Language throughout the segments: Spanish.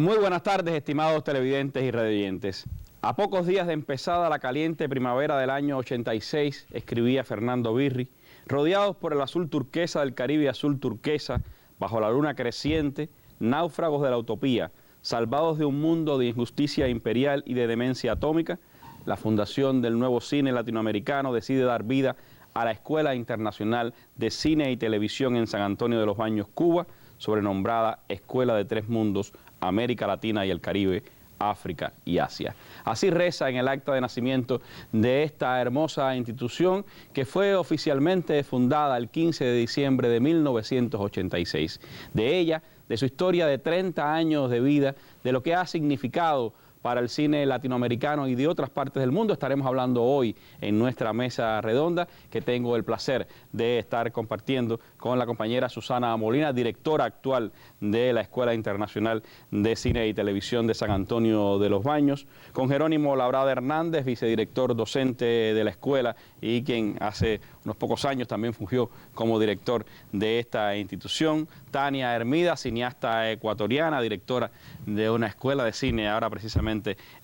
Muy buenas tardes, estimados televidentes y radioyentes. A pocos días de empezada la caliente primavera del año 86, escribía Fernando Birri, rodeados por el azul turquesa del Caribe azul turquesa, bajo la luna creciente, náufragos de la utopía, salvados de un mundo de injusticia imperial y de demencia atómica, la Fundación del Nuevo Cine Latinoamericano decide dar vida a la Escuela Internacional de Cine y Televisión en San Antonio de los Baños, Cuba, sobrenombrada Escuela de Tres Mundos, América Latina y el Caribe, África y Asia. Así reza en el acta de nacimiento de esta hermosa institución que fue oficialmente fundada el 15 de diciembre de 1986. De ella, de su historia de 30 años de vida, de lo que ha significado para el cine latinoamericano y de otras partes del mundo, estaremos hablando hoy en nuestra mesa redonda, que tengo el placer de estar compartiendo con la compañera Susana Molina, directora actual de la Escuela Internacional de Cine y Televisión de San Antonio de los Baños, con Jerónimo Labrada Hernández, vicedirector docente de la escuela y quien hace unos pocos años también fungió como director de esta institución, Tania Hermida, cineasta ecuatoriana, directora de una escuela de cine ahora precisamente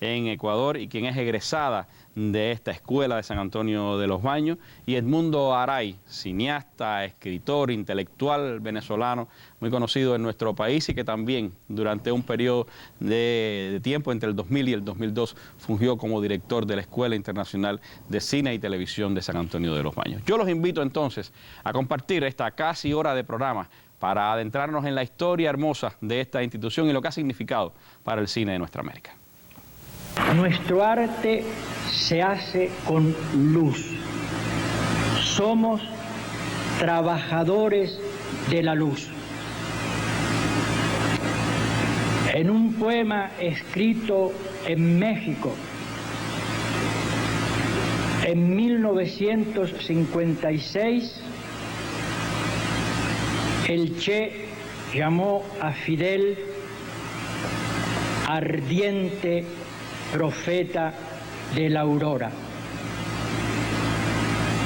en Ecuador y quien es egresada de esta escuela de San Antonio de los Baños, y Edmundo Aray, cineasta, escritor, intelectual venezolano, muy conocido en nuestro país y que también durante un periodo de tiempo entre el 2000 y el 2002 fungió como director de la Escuela Internacional de Cine y Televisión de San Antonio de los Baños. Yo los invito entonces a compartir esta casi hora de programa para adentrarnos en la historia hermosa de esta institución y lo que ha significado para el cine de nuestra América. Nuestro arte se hace con luz. Somos trabajadores de la luz. En un poema escrito en México en 1956, el Che llamó a Fidel ardiente profeta de la aurora.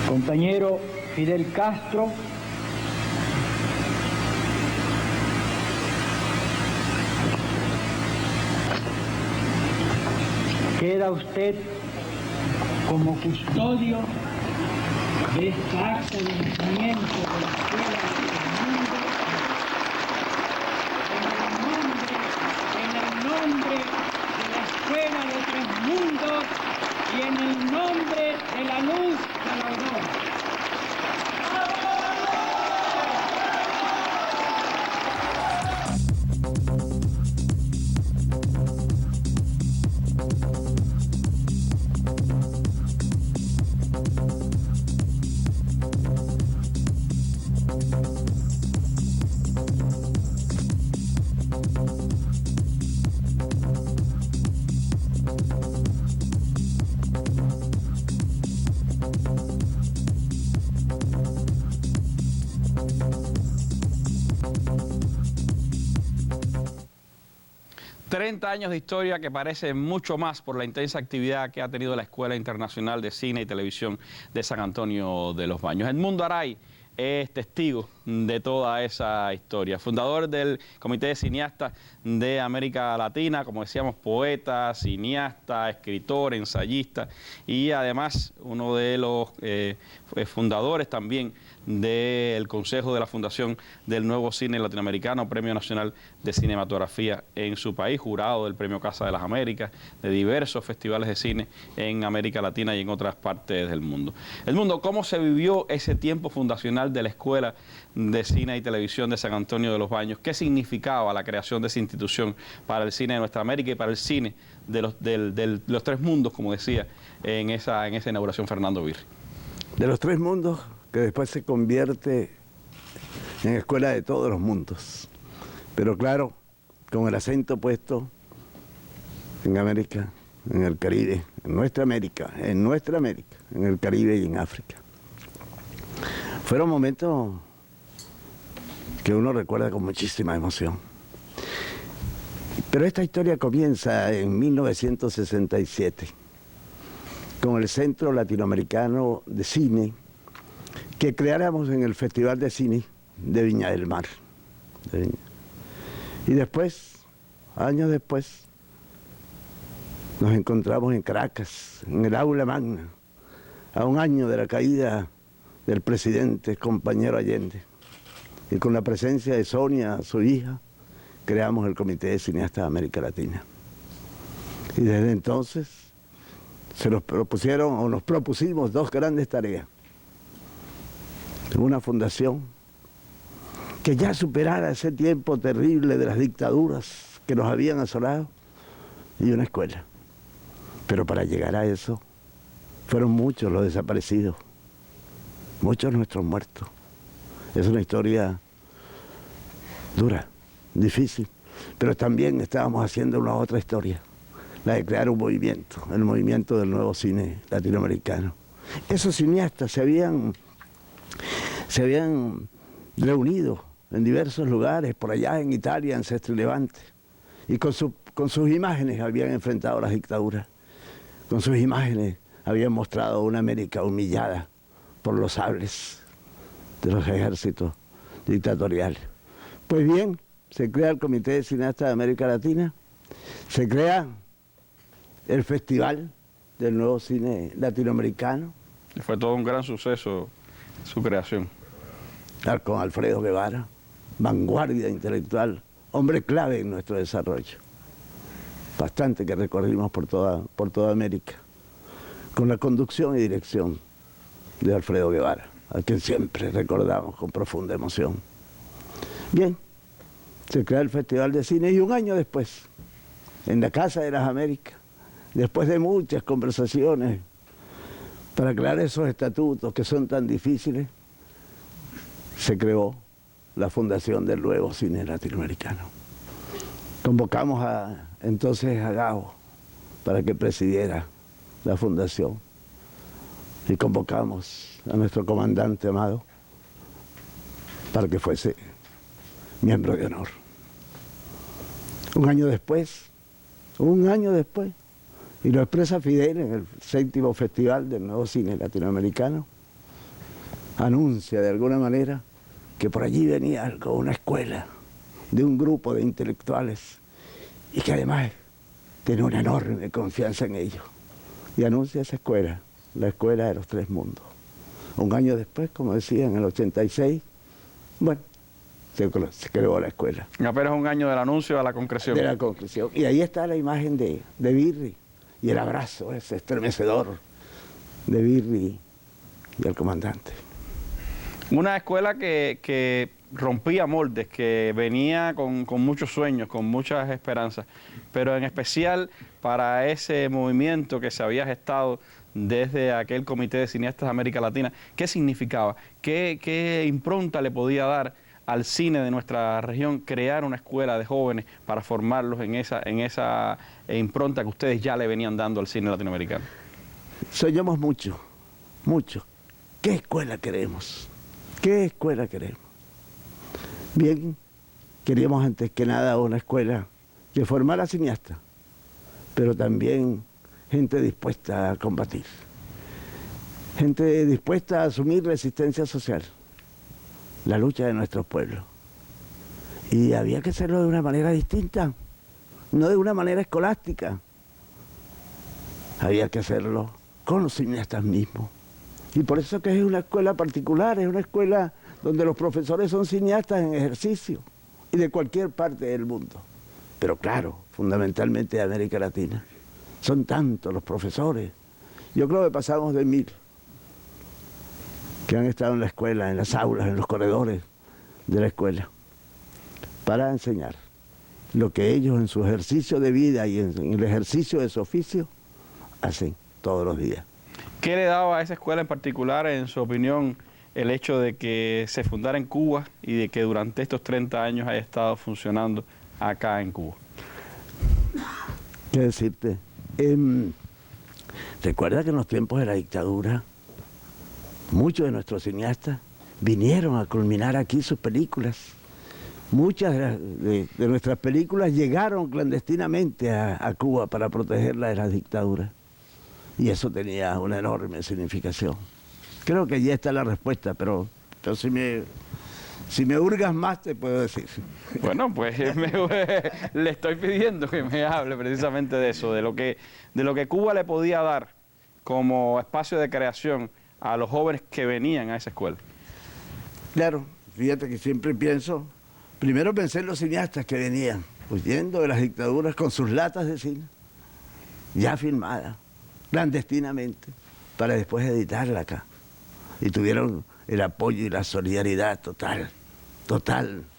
Compañero Fidel Castro, queda usted como custodio de esta acta de nacimiento de la Escuela de Mundo, en el nombre de la Escuela de Tres Mundos y en el nombre de la luz de la aurora. Años de historia que parece mucho más por la intensa actividad que ha tenido la Escuela Internacional de Cine y Televisión de San Antonio de los Baños. Edmundo Aray es testigo de toda esa historia, fundador del Comité de Cineastas de América Latina, como decíamos, poeta, cineasta, escritor, ensayista y además uno de los fundadores también del Consejo de la Fundación del Nuevo Cine Latinoamericano, Premio Nacional de Cinematografía en su país, jurado del Premio Casa de las Américas, de diversos festivales de cine en América Latina y en otras partes del mundo. Edmundo, ¿cómo se vivió ese tiempo fundacional de la Escuela de Cine y Televisión de San Antonio de los Baños? ¿Qué significaba la creación de esa institución para el cine de nuestra América y para el cine de los tres mundos, como decía en esa inauguración Fernando Birri? De los tres mundos, que después se convierte en escuela de todos los mundos. Pero claro, con el acento puesto en América, en el Caribe, en nuestra América, en el Caribe y en África. Fueron momentos que uno recuerda con muchísima emoción. Pero esta historia comienza en 1967, con el Centro Latinoamericano de Cine, que creáramos en el Festival de Cine de Viña del Mar. Y después años después, nos encontramos en Caracas, en el aula magna, a un año de la caída del presidente compañero Allende. Y con la presencia de Sonia, su hija, creamos el Comité de Cineastas de América Latina. Y desde entonces se nos propusieron, o nos propusimos, dos grandes tareas. Una fundación que ya superara ese tiempo terrible de las dictaduras que nos habían asolado, y una escuela. Pero para llegar a eso, fueron muchos los desaparecidos, muchos nuestros muertos. Es una historia dura, difícil, pero también estábamos haciendo una otra historia, la de crear un movimiento, el movimiento del nuevo cine latinoamericano. Esos cineastas se habían reunido en diversos lugares, por allá en Italia, en Sestri Levante, y con sus imágenes habían enfrentado las dictaduras. Con sus imágenes habían mostrado una América humillada por los sables de los ejércitos dictatoriales. Pues bien, se crea el Comité de Cineastas de América Latina, se crea el Festival del Nuevo Cine Latinoamericano. Y fue todo un gran suceso su creación. Con Alfredo Guevara, vanguardia intelectual, hombre clave en nuestro desarrollo. Bastante que recorrimos por toda América, con la conducción y dirección de Alfredo Guevara, a quien siempre recordamos con profunda emoción. Bien, se crea el Festival de Cine y un año después, en la Casa de las Américas, después de muchas conversaciones para crear esos estatutos que son tan difíciles, se creó la Fundación del Nuevo Cine Latinoamericano. Convocamos entonces a Gao para que presidiera la fundación y convocamos a nuestro comandante amado para que fuese miembro de honor. Un año después, y lo expresa Fidel en el 7º Festival del Nuevo Cine Latinoamericano, anuncia de alguna manera que por allí venía algo, una escuela de un grupo de intelectuales y que además tiene una enorme confianza en ellos. Y anuncia esa escuela, la Escuela de los Tres Mundos. Un año después, como decía, en el 86, bueno, se creó la escuela. Apenas un año del anuncio a la concreción. De la concreción. Y ahí está la imagen de Birri y el abrazo ese estremecedor de Birri y el comandante. Una escuela que rompía moldes, que venía con muchos sueños, con muchas esperanzas, pero en especial para ese movimiento que se había gestado desde aquel Comité de Cineastas de América Latina. ¿Qué significaba? ¿Qué impronta le podía dar al cine de nuestra región crear una escuela de jóvenes para formarlos en esa impronta que ustedes ya le venían dando al cine latinoamericano? Soñamos mucho, mucho. ¿Qué escuela queremos? ¿Qué escuela queremos? Bien, queríamos antes que nada una escuela que formara cineastas, pero también gente dispuesta a combatir, gente dispuesta a asumir resistencia social, la lucha de nuestros pueblos. Y había que hacerlo de una manera distinta, no de una manera escolástica. Había que hacerlo con los cineastas mismos. Y por eso que es una escuela particular, es una escuela donde los profesores son cineastas en ejercicio y de cualquier parte del mundo. Pero claro, fundamentalmente de América Latina. Son tantos los profesores. Yo creo que pasamos de 1000 que han estado en la escuela, en las aulas, en los corredores de la escuela, para enseñar lo que ellos en su ejercicio de vida y en el ejercicio de su oficio hacen todos los días. ¿Qué le daba a esa escuela en particular, en su opinión, el hecho de que se fundara en Cuba y de que durante estos 30 años haya estado funcionando acá en Cuba? ¿Qué decirte? Recuerda que en los tiempos de la dictadura, muchos de nuestros cineastas vinieron a culminar aquí sus películas. Muchas de nuestras películas llegaron clandestinamente a Cuba para protegerla de las dictaduras. Y eso tenía una enorme significación. Creo que ya está la respuesta, pero si Si me hurgas más, te puedo decir. Bueno, pues le estoy pidiendo que me hable precisamente de eso, de lo que Cuba le podía dar como espacio de creación a los jóvenes que venían a esa escuela. Claro, fíjate que siempre pienso, primero pensé en los cineastas que venían huyendo de las dictaduras con sus latas de cine, ya filmadas, clandestinamente, para después editarla acá. Y tuvieron el apoyo y la solidaridad total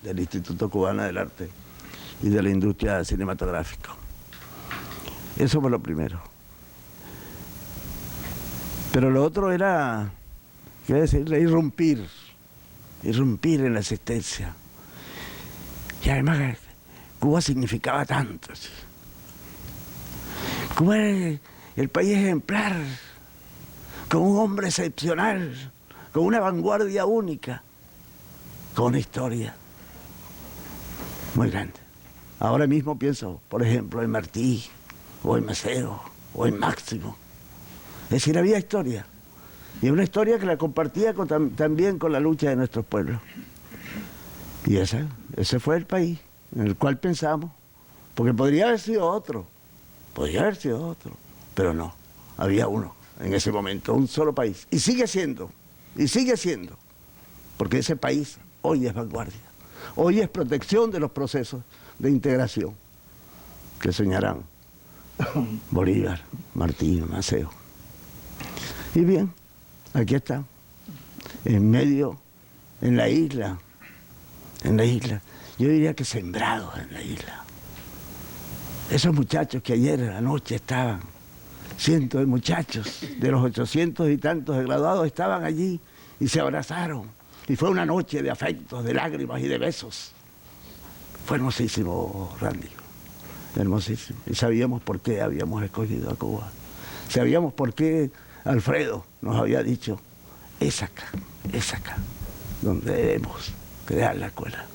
del Instituto Cubano del Arte y de la industria cinematográfica. Eso fue lo primero. Pero lo otro era, ¿qué decirle? Irrumpir en la existencia. Y además, Cuba significaba tanto. Cuba era el país ejemplar, con un hombre excepcional, con una vanguardia única, con una historia muy grande. Ahora mismo pienso, por ejemplo, en Martí, o en Maceo, o en Máximo. Es decir, había historia. Y una historia que la compartía también con la lucha de nuestros pueblos. Y ese fue el país en el cual pensamos. Porque podría haber sido otro, pero no. Había uno en ese momento, un solo país. Y sigue siendo. Porque ese país hoy es vanguardia. Hoy es protección de los procesos de integración que soñarán Bolívar, Martí, Maceo. Y bien, aquí está, en medio, en la isla, yo diría que sembrados en la isla. Esos muchachos que ayer a la noche estaban, cientos de muchachos de los 800 y tantos de graduados estaban allí y se abrazaron. Y fue una noche de afectos, de lágrimas y de besos. Fue hermosísimo, Randy, hermosísimo. Y sabíamos por qué habíamos escogido a Cuba. Sabíamos por qué Alfredo nos había dicho, es acá, donde debemos crear la escuela.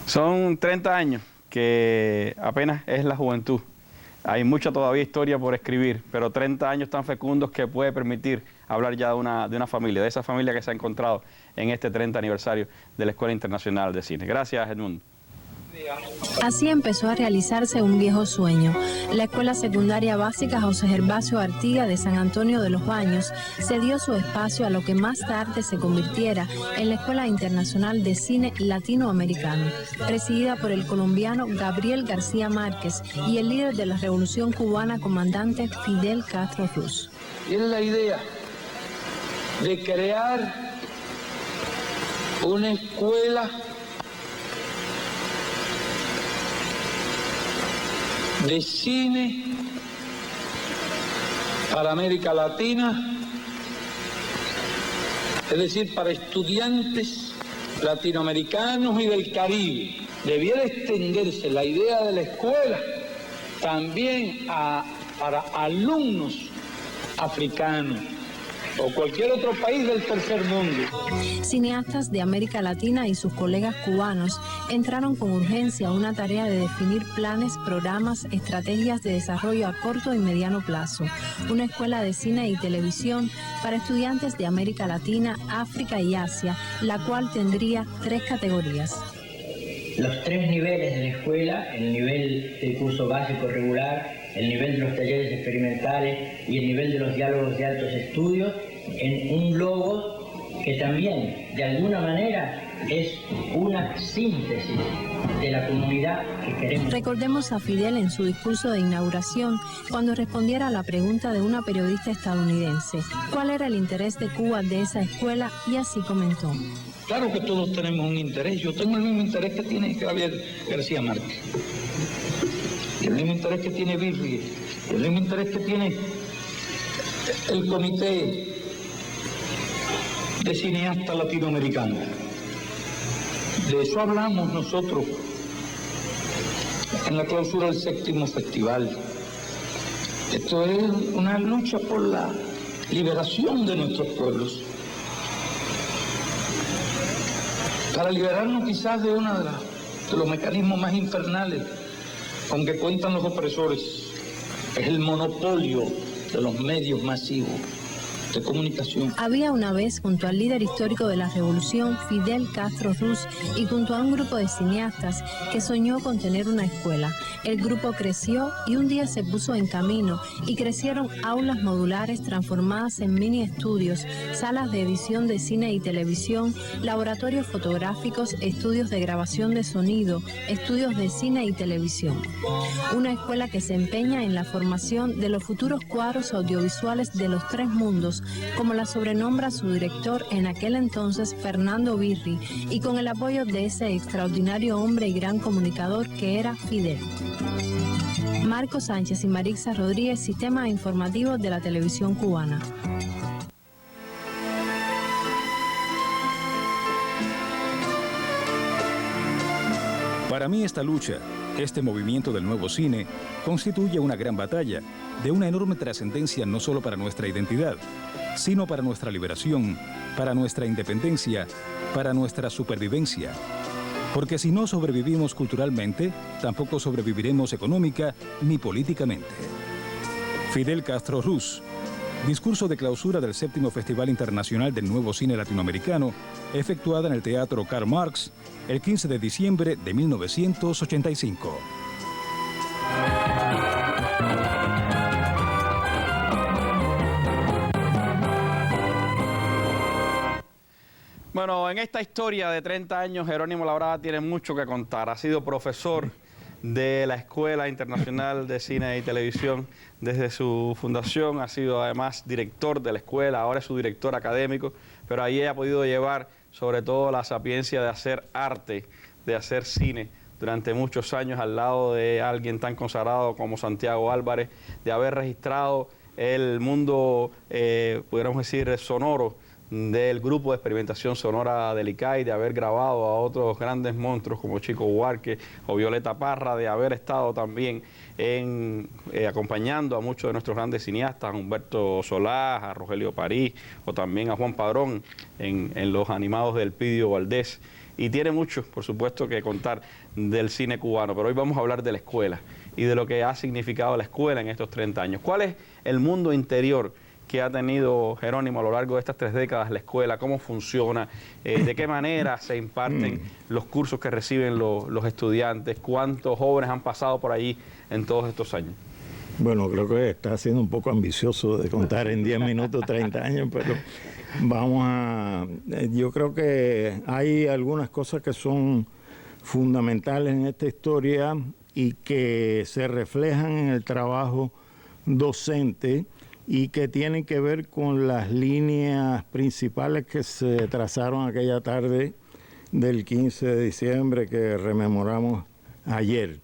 Son 30 años que apenas es la juventud. Hay mucha todavía historia por escribir, pero 30 años tan fecundos que puede permitir hablar ya de una familia, de esa familia que se ha encontrado en este 30 aniversario de la Escuela Internacional de Cine. Gracias, Edmundo. Así empezó a realizarse un viejo sueño. La Escuela Secundaria Básica José Gervasio Artiga de San Antonio de los Baños cedió su espacio a lo que más tarde se convirtiera en la Escuela Internacional de Cine Latinoamericano, presidida por el colombiano Gabriel García Márquez y el líder de la Revolución Cubana, comandante Fidel Castro Ruz. Tiene la idea de crear una escuela de cine para América Latina, es decir, para estudiantes latinoamericanos y del Caribe. Debiera extenderse la idea de la escuela también para alumnos africanos o cualquier otro país del tercer mundo. Cineastas de América Latina y sus colegas cubanos entraron con urgencia a una tarea de definir planes, programas, estrategias de desarrollo a corto y mediano plazo. Una escuela de cine y televisión para estudiantes de América Latina, África y Asia, la cual tendría 3 categorías. Los 3 niveles de la escuela, el nivel del curso básico regular, el nivel de los talleres experimentales y el nivel de los diálogos de altos estudios, en un logo que también, de alguna manera, es una síntesis de la comunidad que queremos. Recordemos a Fidel en su discurso de inauguración, cuando respondiera a la pregunta de una periodista estadounidense, ¿cuál era el interés de Cuba de esa escuela? Y así comentó. Claro que todos tenemos un interés. Yo tengo el mismo interés que tiene Gabriel García Márquez, el mismo interés que tiene Birri, el mismo interés que tiene el Comité de Cineastas Latinoamericanos. De eso hablamos nosotros en la clausura del 7º festival. Esto es una lucha por la liberación de nuestros pueblos, para liberarnos quizás de uno de los mecanismos más infernales con que cuentan los opresores. Es el monopolio de los medios masivos de comunicación. Había una vez, junto al líder histórico de la revolución, Fidel Castro Ruz, y junto a un grupo de cineastas que soñó con tener una escuela. El grupo creció y un día se puso en camino y crecieron aulas modulares transformadas en mini estudios, salas de edición de cine y televisión, laboratorios fotográficos, estudios de grabación de sonido, estudios de cine y televisión. Una escuela que se empeña en la formación de los futuros cuadros audiovisuales de los tres mundos, como la sobrenombra su director en aquel entonces, Fernando Birri, y con el apoyo de ese extraordinario hombre y gran comunicador que era Fidel. Marco Sánchez y Marixa Rodríguez, Sistema Informativo de la Televisión Cubana. Para mí esta lucha, este movimiento del nuevo cine, constituye una gran batalla, de una enorme trascendencia no solo para nuestra identidad, sino para nuestra liberación, para nuestra independencia, para nuestra supervivencia. Porque si no sobrevivimos culturalmente, tampoco sobreviviremos económica ni políticamente. Fidel Castro Ruz. Discurso de clausura del 7º Festival Internacional del Nuevo Cine Latinoamericano, efectuada en el Teatro Karl Marx el 15 de diciembre de 1985. Bueno, en esta historia de 30 años, Jerónimo Labrada tiene mucho que contar. Ha sido profesor de la Escuela Internacional de Cine y Televisión desde su fundación, ha sido además director de la escuela, ahora es su director académico, pero ahí ha podido llevar sobre todo la sapiencia de hacer arte, de hacer cine durante muchos años al lado de alguien tan consagrado como Santiago Álvarez, de haber registrado el mundo, pudiéramos decir, sonoro del grupo de experimentación sonora del ICAI, de haber grabado a otros grandes monstruos como Chico Buarque o Violeta Parra, de haber estado también acompañando a muchos de nuestros grandes cineastas, a Humberto Solás, a Rogelio París o también a Juan Padrón en los animados del Elpidio Valdés. Y tiene mucho, por supuesto, que contar del cine cubano, pero hoy vamos a hablar de la escuela y de lo que ha significado la escuela en estos 30 años. ¿Cuál es el mundo interior que ha tenido Jerónimo a lo largo de estas 3 décadas la escuela? ¿Cómo funciona? ¿De qué manera se imparten los cursos que reciben los estudiantes? ¿Cuántos jóvenes han pasado por allí en todos estos años? Bueno, creo que está siendo un poco ambicioso de contar en 10 minutos 30 años, pero vamos a... Yo creo que hay algunas cosas que son fundamentales en esta historia y que se reflejan en el trabajo docente y que tienen que ver con las líneas principales que se trazaron aquella tarde del 15 de diciembre que rememoramos ayer.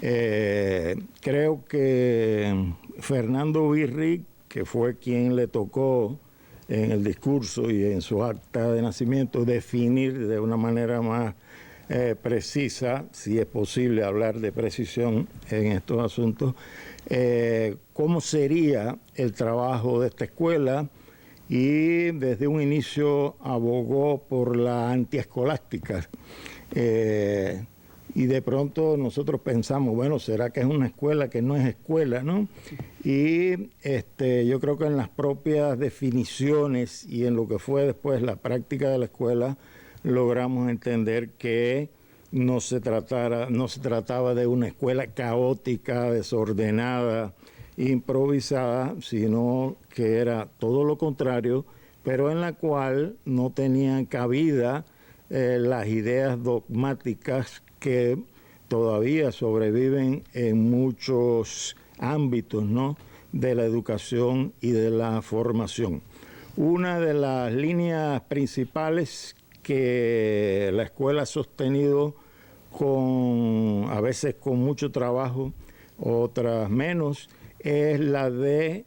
Creo que Fernando Birri, que fue quien le tocó en el discurso y en su acta de nacimiento definir de una manera más precisa, si es posible hablar de precisión en estos asuntos, cómo sería el trabajo de esta escuela, y desde un inicio abogó por la antiescolástica. Y de pronto nosotros pensamos, bueno, ¿será que es una escuela que no es escuela, no? Y yo creo que en las propias definiciones y en lo que fue después la práctica de la escuela, logramos entender que no se trataba de una escuela caótica, desordenada, improvisada, sino que era todo lo contrario, pero en la cual no tenían cabida las ideas dogmáticas que todavía sobreviven en muchos ámbitos, ¿no?, de la educación y de la formación. Una de las líneas principales que la escuela ha sostenido a veces con mucho trabajo, otras menos, es la de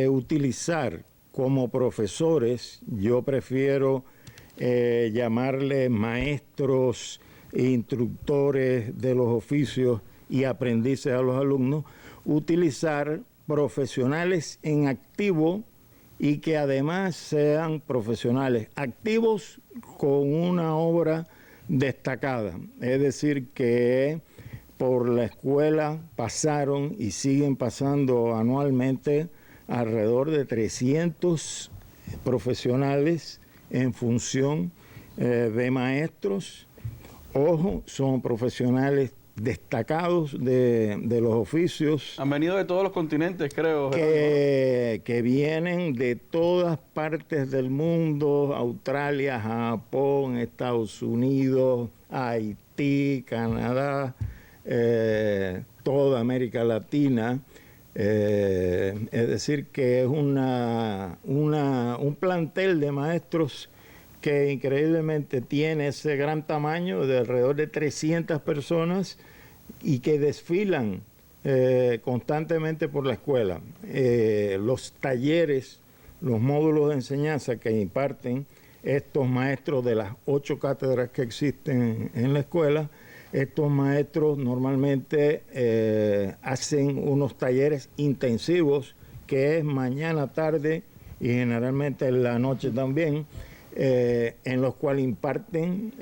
utilizar como profesores, yo prefiero llamarle maestros, instructores de los oficios y aprendices a los alumnos, utilizar profesionales en activo y que además sean profesionales activos con una obra destacada. Es decir, que por la escuela pasaron y siguen pasando anualmente alrededor de 300 profesionales en función de maestros. Ojo, son profesionales destacados de los oficios. Han venido de todos los continentes, creo. Que vienen de todas partes del mundo: Australia, Japón, Estados Unidos, Haití, Canadá, toda América Latina. Es decir, que es un plantel de maestros que increíblemente tiene ese gran tamaño de alrededor de 300 personas y que desfilan constantemente por la escuela. Los talleres, los módulos de enseñanza que imparten estos maestros de las 8 cátedras que existen en la escuela, estos maestros normalmente hacen unos talleres intensivos, que es mañana, tarde y generalmente en la noche también, en los cuales imparten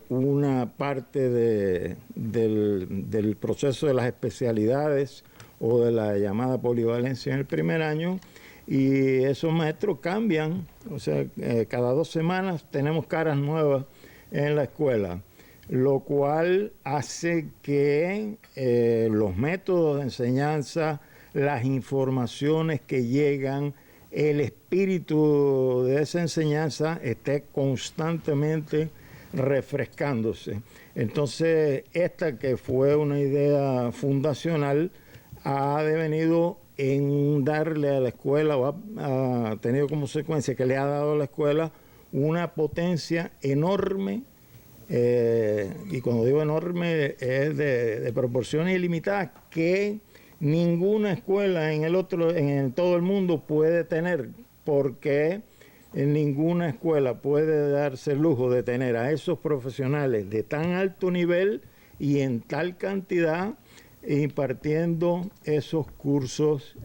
una parte del proceso de las especialidades o de la llamada polivalencia en el primer año, y esos maestros cambian, o sea, cada 2 semanas tenemos caras nuevas en la escuela, lo cual hace que los métodos de enseñanza, las informaciones que llegan, el espíritu de esa enseñanza esté constantemente refrescándose. Entonces, esta que fue una idea fundacional ha devenido en darle a la escuela, o ha tenido como consecuencia que le ha dado a la escuela una potencia enorme, y cuando digo enorme es de proporciones ilimitadas, que ninguna escuela en todo el mundo puede tener, porque ninguna escuela puede darse el lujo de tener a esos profesionales de tan alto nivel y en tal cantidad impartiendo esos cursos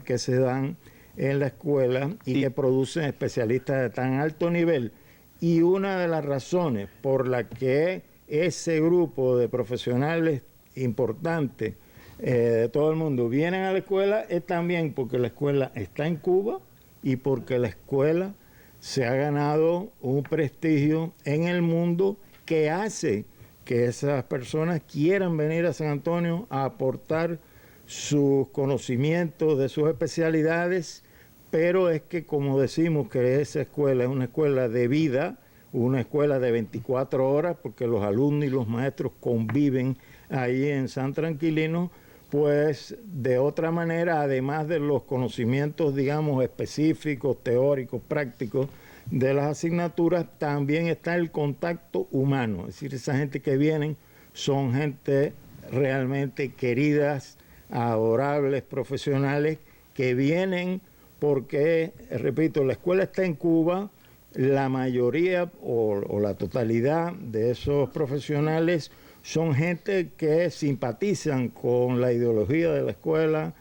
que se dan en la escuela y que producen especialistas de tan alto nivel. Y una de las razones por la que ese grupo de profesionales importantes de todo el mundo vienen a la escuela es también porque la escuela está en Cuba y porque la escuela se ha ganado un prestigio en el mundo que hace que esas personas quieran venir a San Antonio a aportar sus conocimientos de sus especialidades, pero es que, como decimos, que esa escuela es una escuela de vida, una escuela de 24 horas, porque los alumnos y los maestros conviven ahí en San Tranquilino, pues de otra manera, además de los conocimientos, digamos, específicos, teóricos, prácticos de las asignaturas, también está el contacto humano. Es decir, esa gente que vienen son gente realmente queridas, adorables, profesionales, que vienen porque, repito, la escuela está en Cuba, la mayoría o la totalidad de esos profesionales son gente que simpatizan con la ideología de la escuela,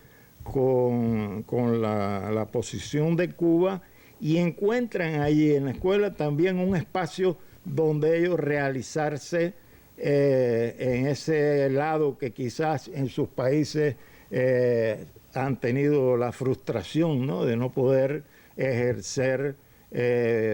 con la posición de Cuba, y encuentran allí en la escuela también un espacio donde ellos realizarse en ese lado que quizás en sus países han tenido la frustración, ¿no?, de no poder ejercer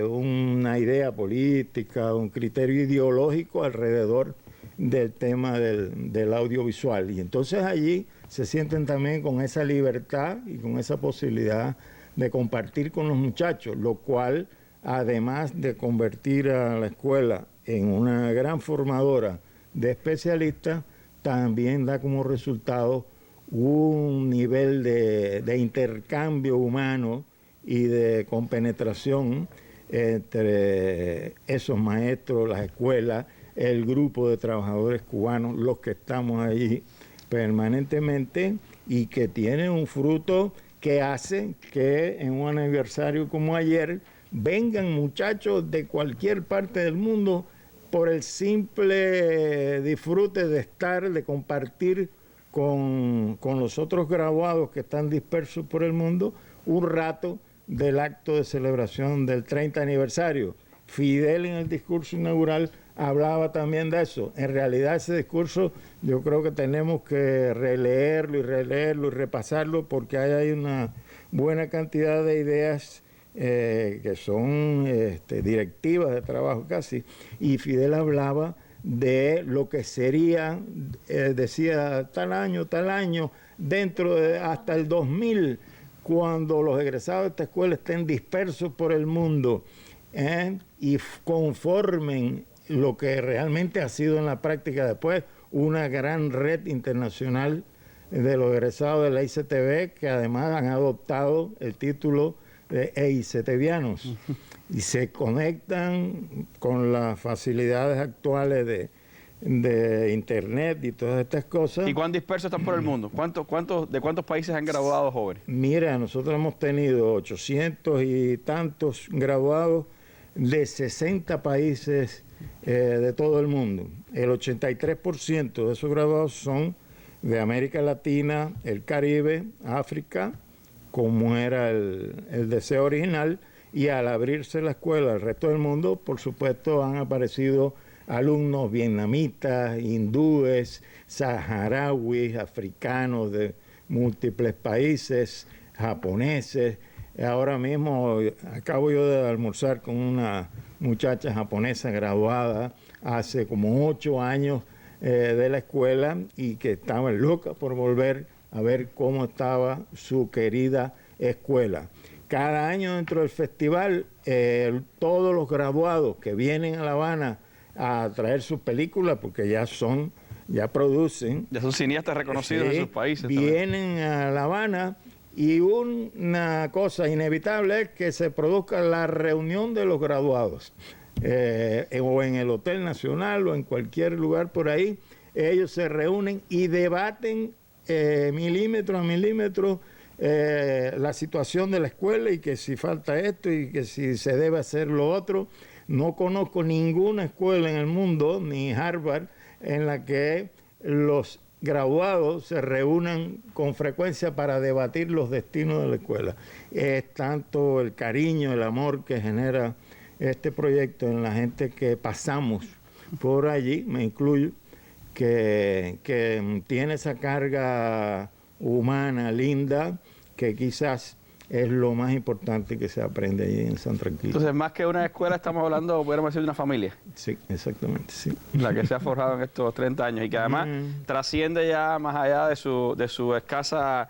una idea política, un criterio ideológico alrededor del tema del audiovisual. Y entonces allí se sienten también con esa libertad y con esa posibilidad de compartir con los muchachos, lo cual, además de convertir a la escuela en una gran formadora de especialistas, también da como resultado un nivel de intercambio humano y de compenetración entre esos maestros, las escuelas, el grupo de trabajadores cubanos, los que estamos allí permanentemente, y que tienen un fruto que hace que en un aniversario como ayer vengan muchachos de cualquier parte del mundo por el simple disfrute de estar, de compartir con los otros graduados que están dispersos por el mundo un rato del acto de celebración del 30 aniversario. Fidel, en el discurso inaugural, hablaba también de eso. En realidad ese discurso yo creo que tenemos que releerlo y repasarlo, porque hay una buena cantidad de ideas que son directivas de trabajo casi, y Fidel hablaba de lo que sería, decía tal año, dentro de hasta el 2000, cuando los egresados de esta escuela estén dispersos por el mundo y conformen lo que realmente ha sido en la práctica después una gran red internacional de los egresados de la ICTV, que además han adoptado el título de EICTVianos y se conectan con las facilidades actuales de internet y todas estas cosas. ¿Y cuán dispersos están por el mundo? ¿De cuántos países han graduado jóvenes? Mira, nosotros hemos tenido 800 y tantos graduados de 60 países de todo el mundo. El 83% de esos graduados son de América Latina, el Caribe, África, como era el deseo original, y al abrirse la escuela al resto del mundo, por supuesto, han aparecido alumnos vietnamitas, hindúes, saharauis, africanos de múltiples países, japoneses. Ahora mismo acabo yo de almorzar con una muchacha japonesa graduada hace como 8 años de la escuela y que estaba loca por volver a ver cómo estaba su querida escuela. Cada año dentro del festival, todos los graduados que vienen a La Habana a traer sus películas, porque ya producen. Ya son cineastas reconocidos en sus países. Vienen a La Habana y una cosa inevitable es que se produzca la reunión de los graduados. O en el Hotel Nacional o en cualquier lugar por ahí, ellos se reúnen y debaten milímetro a milímetro la situación de la escuela y que si falta esto y que si se debe hacer lo otro. No conozco ninguna escuela en el mundo, ni Harvard, en la que los graduados se reúnan con frecuencia para debatir los destinos de la escuela. Es tanto el cariño, el amor que genera este proyecto en la gente que pasamos por allí, me incluyo, que tiene esa carga humana, linda, que quizás es lo más importante que se aprende allí en San Tranquilo. Entonces, más que una escuela, estamos hablando, podríamos decir, de una familia. Sí, exactamente, sí. La que se ha forjado en estos 30 años y que además trasciende ya más allá de su escasa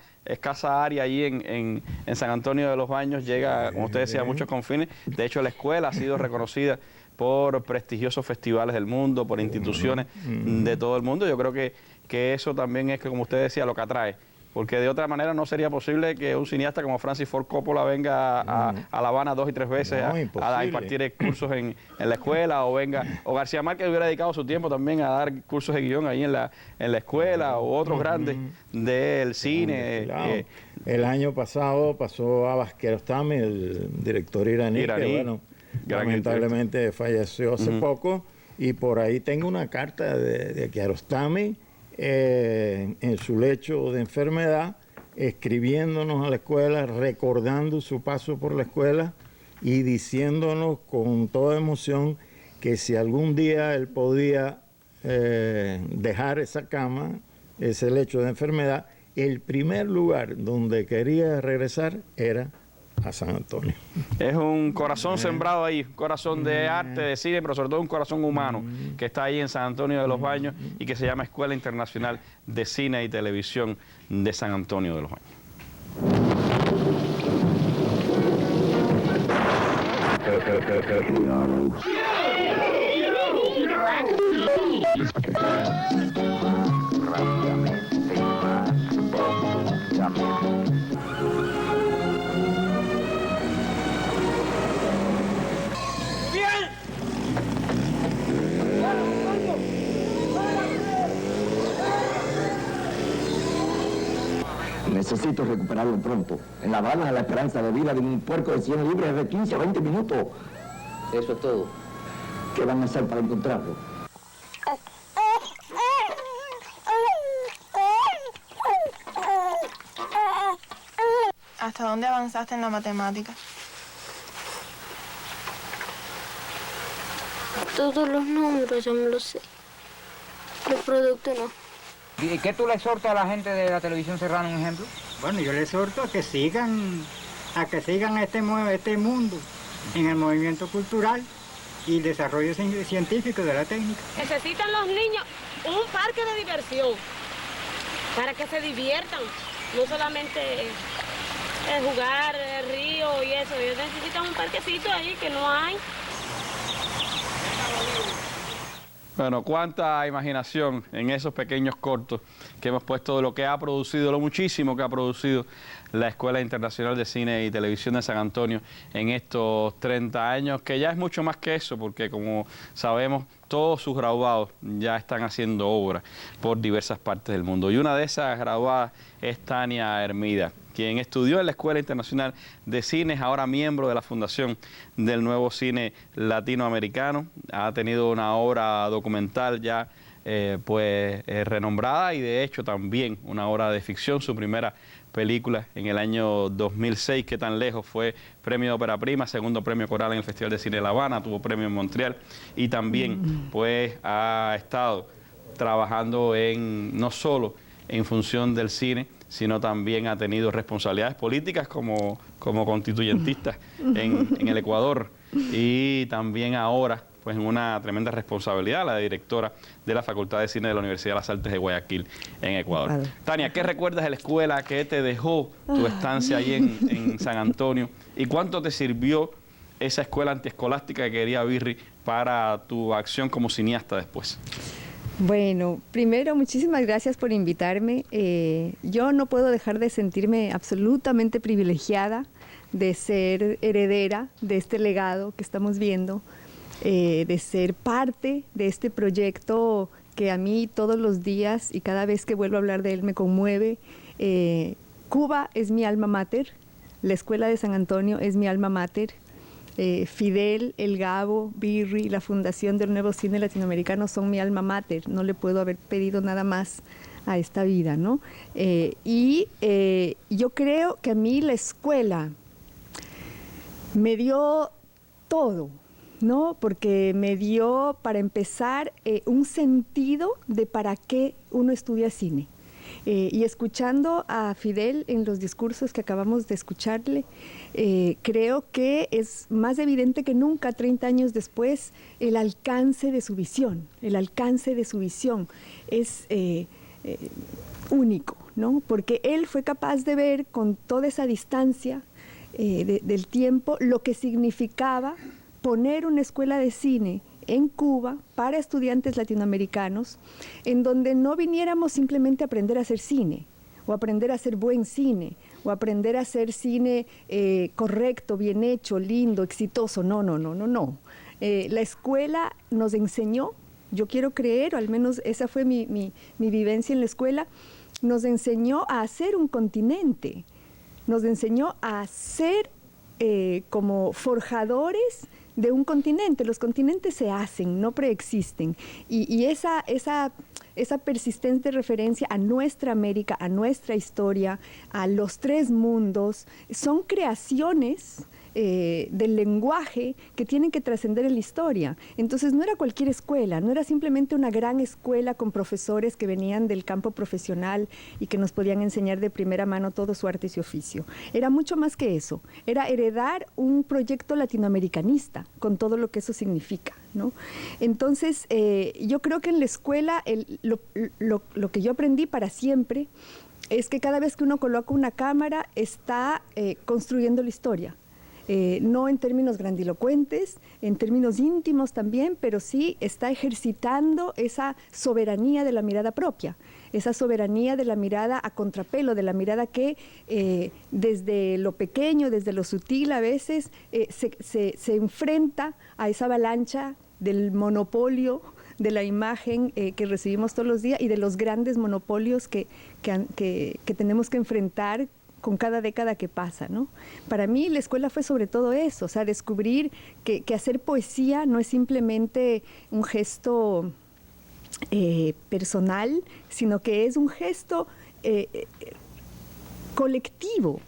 área allí en San Antonio de los Baños, llega, como usted decía, a muchos confines. De hecho, la escuela ha sido reconocida por prestigiosos festivales del mundo, por instituciones de todo el mundo. Yo creo que eso también es, que, como usted decía, lo que atrae. Porque de otra manera no sería posible que un cineasta como Francis Ford Coppola venga a La Habana 2 y 3 veces a impartir cursos en la escuela, o García Márquez hubiera dedicado su tiempo también a dar cursos de guión ahí en la escuela, o otros grandes del cine. Claro. El año pasado pasó Abbas Kiarostami, el director iraní, que bueno, lamentablemente falleció hace poco, y por ahí tengo una carta de Kiarostami en su lecho de enfermedad, escribiéndonos a la escuela, recordando su paso por la escuela y diciéndonos con toda emoción que si algún día él podía dejar esa cama, ese lecho de enfermedad, el primer lugar donde quería regresar era a San Antonio. Es un corazón sembrado ahí, un corazón de arte, de cine, pero sobre todo un corazón humano que está ahí en San Antonio de los Baños y que se llama Escuela Internacional de Cine y Televisión de San Antonio de los Baños. Necesito recuperarlo pronto. En La Habana la esperanza de vida de un puerco de 100 libras es de 15 a 20 minutos. Eso es todo. ¿Qué van a hacer para encontrarlo? ¿Hasta dónde avanzaste en la matemática? Todos los números yo me los sé. Los productos no. ¿Y qué tú le exhortas a la gente de la televisión serrana, un ejemplo? Bueno, yo le exhorto a que sigan a que sigan este mundo en el movimiento cultural y el desarrollo científico de la técnica. Necesitan los niños un parque de diversión para que se diviertan, no solamente jugar el río y eso. Ellos necesitan un parquecito ahí que no hay. Bueno, cuánta imaginación en esos pequeños cortos que hemos puesto de lo que ha producido, lo muchísimo que ha producido la Escuela Internacional de Cine y Televisión de San Antonio en estos 30 años, que ya es mucho más que eso, porque como sabemos, todos sus graduados ya están haciendo obras por diversas partes del mundo. Y una de esas graduadas es Tania Hermida, quien estudió en la Escuela Internacional de Cine, es ahora miembro de la Fundación del Nuevo Cine Latinoamericano. Ha tenido una obra documental ya renombrada y de hecho también una obra de ficción, su primera película en el año 2006, que tan lejos, fue premio de ópera prima, segundo premio coral en el Festival de Cine de La Habana, tuvo premio en Montreal y también pues ha estado trabajando no solo en función del cine, sino también ha tenido responsabilidades políticas como constituyentista en el Ecuador y también ahora pues en una tremenda responsabilidad, la de directora de la Facultad de Cine de la Universidad de las Artes de Guayaquil, en Ecuador. Vale. Tania, ¿qué recuerdas de la escuela? ¿Qué te dejó tu estancia ahí en San Antonio? ¿Y cuánto te sirvió esa escuela antiescolástica que quería Birri para tu acción como cineasta después? Bueno, primero, muchísimas gracias por invitarme. Yo no puedo dejar de sentirme absolutamente privilegiada de ser heredera de este legado que estamos viendo, de ser parte de este proyecto que a mí todos los días y cada vez que vuelvo a hablar de él me conmueve. Cuba es mi alma mater, la Escuela de San Antonio es mi alma mater. Fidel, El Gabo, Birri, la Fundación del Nuevo Cine Latinoamericano son mi alma mater, no le puedo haber pedido nada más a esta vida, ¿no? Yo creo que a mí la escuela me dio todo, ¿no? Porque me dio, para empezar, un sentido de para qué uno estudia cine. Y escuchando a Fidel en los discursos que acabamos de escucharle, creo que es más evidente que nunca, 30 años después, el alcance de su visión. El alcance de su visión es único, ¿no? Porque él fue capaz de ver con toda esa distancia del tiempo lo que significaba poner una escuela de cine en Cuba para estudiantes latinoamericanos, en donde no viniéramos simplemente a aprender a hacer cine, o aprender a hacer buen cine, o aprender a hacer cine correcto, bien hecho, lindo, exitoso. No. La escuela nos enseñó, yo quiero creer, o al menos esa fue mi vivencia en la escuela, nos enseñó a hacer un continente, nos enseñó a ser como forjadores de un continente. Los continentes se hacen, no preexisten. Y esa persistente referencia a nuestra América, a nuestra historia, a los tres mundos, son creaciones del lenguaje que tienen que trascender en la historia. Entonces no era cualquier escuela, no era simplemente una gran escuela con profesores que venían del campo profesional y que nos podían enseñar de primera mano todo su arte y su oficio. Era mucho más que eso, era heredar un proyecto latinoamericanista con todo lo que eso significa, ¿no? Entonces yo creo que en la escuela lo que yo aprendí para siempre es que cada vez que uno coloca una cámara está construyendo la historia. No en términos grandilocuentes, en términos íntimos también, pero sí está ejercitando esa soberanía de la mirada propia, esa soberanía de la mirada a contrapelo, de la mirada que desde lo pequeño, desde lo sutil a veces, se enfrenta a esa avalancha del monopolio de la imagen que recibimos todos los días y de los grandes monopolios que tenemos que enfrentar con cada década que pasa, ¿no? Para mí la escuela fue sobre todo eso, o sea, descubrir que hacer poesía no es simplemente un gesto personal, sino que es un gesto colectivo.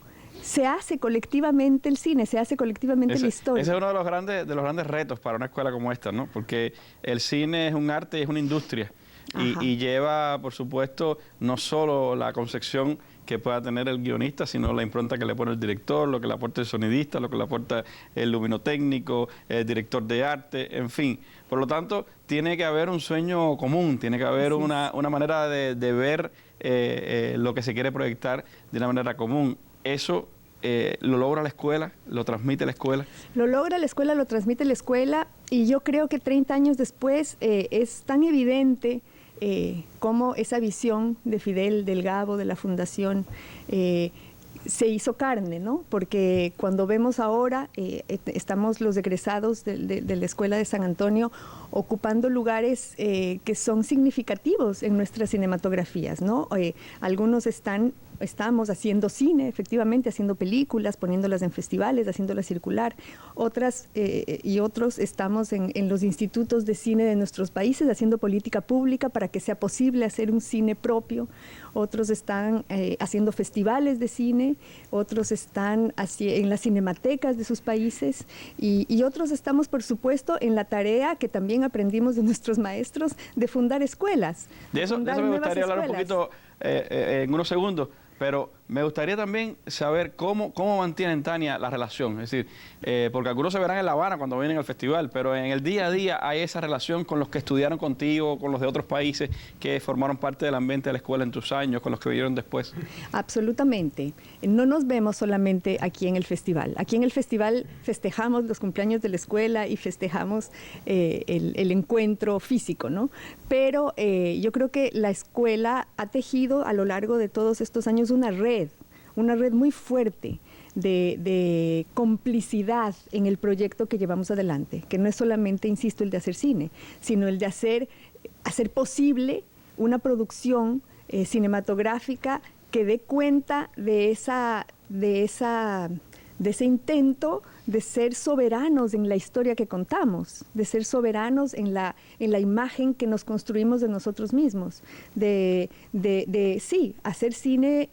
Se hace colectivamente el cine, se hace colectivamente la historia. Ese es uno de los grandes retos para una escuela como esta, ¿no? Porque el cine es un arte y es una industria. Y lleva, por supuesto, no solo la concepción que pueda tener el guionista, sino la impronta que le pone el director, lo que le aporta el sonidista, lo que le aporta el luminotécnico, el director de arte, en fin. Por lo tanto, tiene que haber un sueño común, tiene que haber una manera de ver lo que se quiere proyectar de una manera común. Eso lo logra la escuela, lo transmite la escuela. Lo logra la escuela, lo transmite la escuela, y yo creo que 30 años después es tan evidente cómo esa visión de Fidel, del Gabo, de la Fundación, se hizo carne, ¿no? Porque cuando vemos ahora, estamos los egresados de la Escuela de San Antonio ocupando lugares que son significativos en nuestras cinematografías, ¿no? Algunos estamos haciendo cine, efectivamente, haciendo películas, poniéndolas en festivales, haciéndolas circular. Otras y otros estamos en los institutos de cine de nuestros países haciendo política pública para que sea posible hacer un cine propio. Otros están haciendo festivales de cine, otros están en las cinematecas de sus países y otros estamos, por supuesto, en la tarea que también aprendimos de nuestros maestros de fundar escuelas. De eso me gustaría hablar un poquito en unos segundos. Pero me gustaría también saber cómo mantienen, Tania, la relación. Es decir, porque algunos se verán en La Habana cuando vienen al festival, pero en el día a día hay esa relación con los que estudiaron contigo, con los de otros países que formaron parte del ambiente de la escuela en tus años, con los que vinieron después. Absolutamente. No nos vemos solamente aquí en el festival. Aquí en el festival festejamos los cumpleaños de la escuela y festejamos el encuentro físico, ¿no? Pero yo creo que la escuela ha tejido a lo largo de todos estos años una red muy fuerte de complicidad en el proyecto que llevamos adelante, que no es solamente, insisto, el de hacer cine, sino el de hacer posible una producción cinematográfica que dé cuenta de ese intento de ser soberanos en la historia que contamos, de ser soberanos en la imagen que nos construimos de nosotros mismos, sí, hacer cine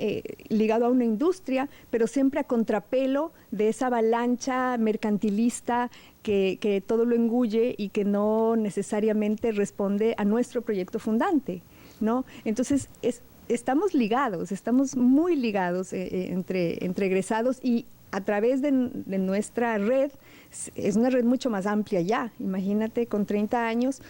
ligado a una industria, pero siempre a contrapelo de esa avalancha mercantilista que todo lo engulle y que no necesariamente responde a nuestro proyecto fundante, ¿no? Entonces, estamos ligados, estamos muy ligados entre egresados, y a través de nuestra red, es una red mucho más amplia ya, imagínate, con 30 años,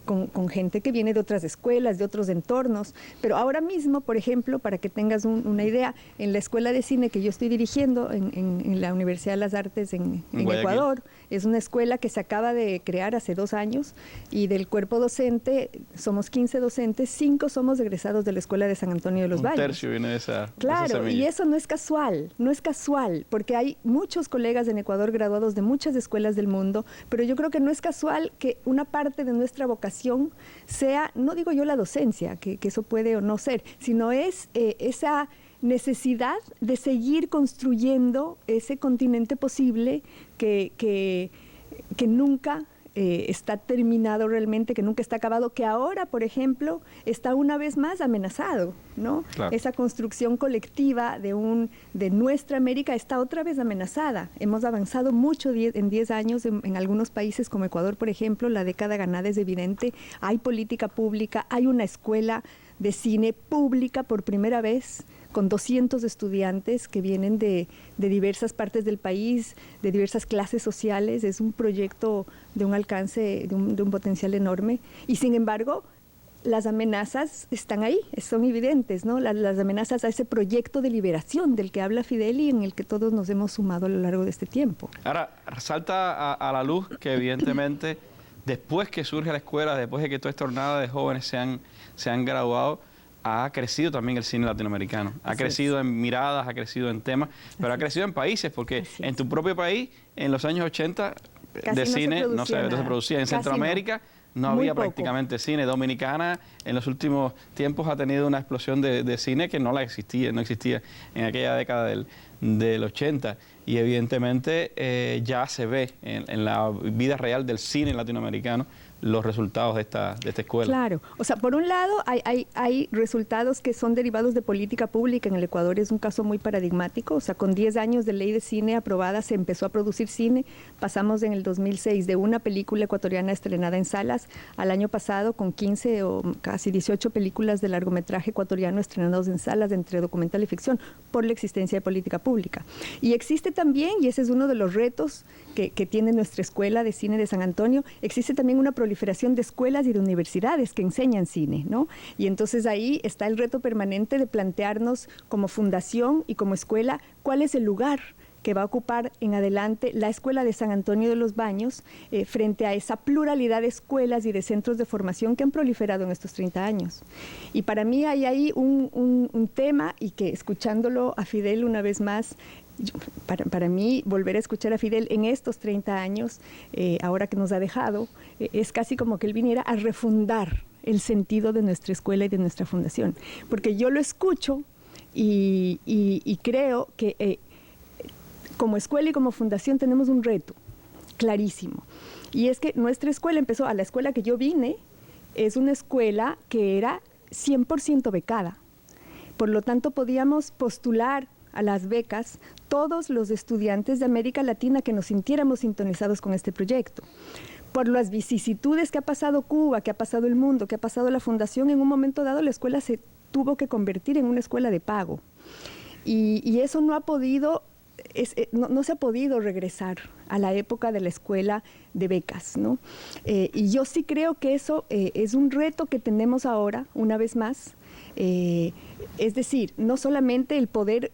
con gente que viene de otras escuelas, de otros entornos, pero ahora mismo, por ejemplo, para que tengas una idea, en la escuela de cine que yo estoy dirigiendo en la Universidad de las Artes en Ecuador, es una escuela que se acaba de crear hace 2 años, y del cuerpo docente, somos 15 docentes, 5 somos egresados de la Escuela de San Antonio de los Baños. Un tercio viene de esa Claro, y eso no es casual, porque hay muchos colegas en Ecuador graduados de muchas escuelas del mundo, pero yo creo que no es casual que una parte de nuestra vocación sea, no digo yo la docencia, que eso puede o no ser, sino es esa necesidad de seguir construyendo ese continente posible que nunca está terminado realmente, que nunca está acabado, que ahora, por ejemplo, está una vez más amenazado, ¿no? Claro. Esa construcción colectiva de nuestra América está otra vez amenazada. Hemos avanzado mucho en 10 años en algunos países como Ecuador, por ejemplo, la década ganada es evidente, hay política pública, hay una escuela de cine pública por primera vez, con 200 estudiantes que vienen de diversas partes del país, de diversas clases sociales. Es un proyecto de un alcance, de un potencial enorme. Y sin embargo, las amenazas están ahí, son evidentes, ¿no? Las amenazas a ese proyecto de liberación del que habla Fidel y en el que todos nos hemos sumado a lo largo de este tiempo. Ahora, salta a la luz que evidentemente, después que surge la escuela, después de que toda esta jornada de jóvenes se han graduado, ha crecido también el cine latinoamericano. Ha crecido en miradas, ha crecido en temas, pero ha crecido en países, porque en tu propio país, en los años 80, de cine no se producía. En Centroamérica no había prácticamente cine. Dominicana en los últimos tiempos ha tenido una explosión de cine que no existía en aquella década del 80. Y evidentemente ya se ve en la vida real del cine latinoamericano los resultados de esta escuela. Claro, o sea, por un lado hay resultados que son derivados de política pública. En el Ecuador es un caso muy paradigmático, o sea, con 10 años de ley de cine aprobada se empezó a producir cine. Pasamos en el 2006 de una película ecuatoriana estrenada en salas al año pasado con 15 o casi 18 películas de largometraje ecuatoriano estrenados en salas entre documental y ficción por la existencia de política pública. Y existe también, y ese es uno de los retos que tiene nuestra Escuela de Cine de San Antonio, existe también una proliferación de escuelas y de universidades que enseñan cine, ¿no? Y entonces ahí está el reto permanente de plantearnos como fundación y como escuela cuál es el lugar que va a ocupar en adelante la Escuela de San Antonio de los Baños frente a esa pluralidad de escuelas y de centros de formación que han proliferado en estos 30 años. Y para mí hay ahí un tema, y que escuchándolo a Fidel una vez más, para mí volver a escuchar a Fidel en estos 30 años, ahora que nos ha dejado, es casi como que él viniera a refundar el sentido de nuestra escuela y de nuestra fundación. Porque yo lo escucho y creo que como escuela y como fundación tenemos un reto clarísimo. Y es que nuestra escuela empezó, a la escuela que yo vine, es una escuela que era 100% becada. Por lo tanto, podíamos postular a las becas todos los estudiantes de América Latina que nos sintiéramos sintonizados con este proyecto. Por las vicisitudes que ha pasado Cuba, que ha pasado el mundo, que ha pasado la fundación, en un momento dado la escuela se tuvo que convertir en una escuela de pago. Y eso no ha podido... no se ha podido regresar a la época de la escuela de becas, ¿no? Y yo sí creo que eso es un reto que tenemos ahora, una vez más, es decir, no solamente el poder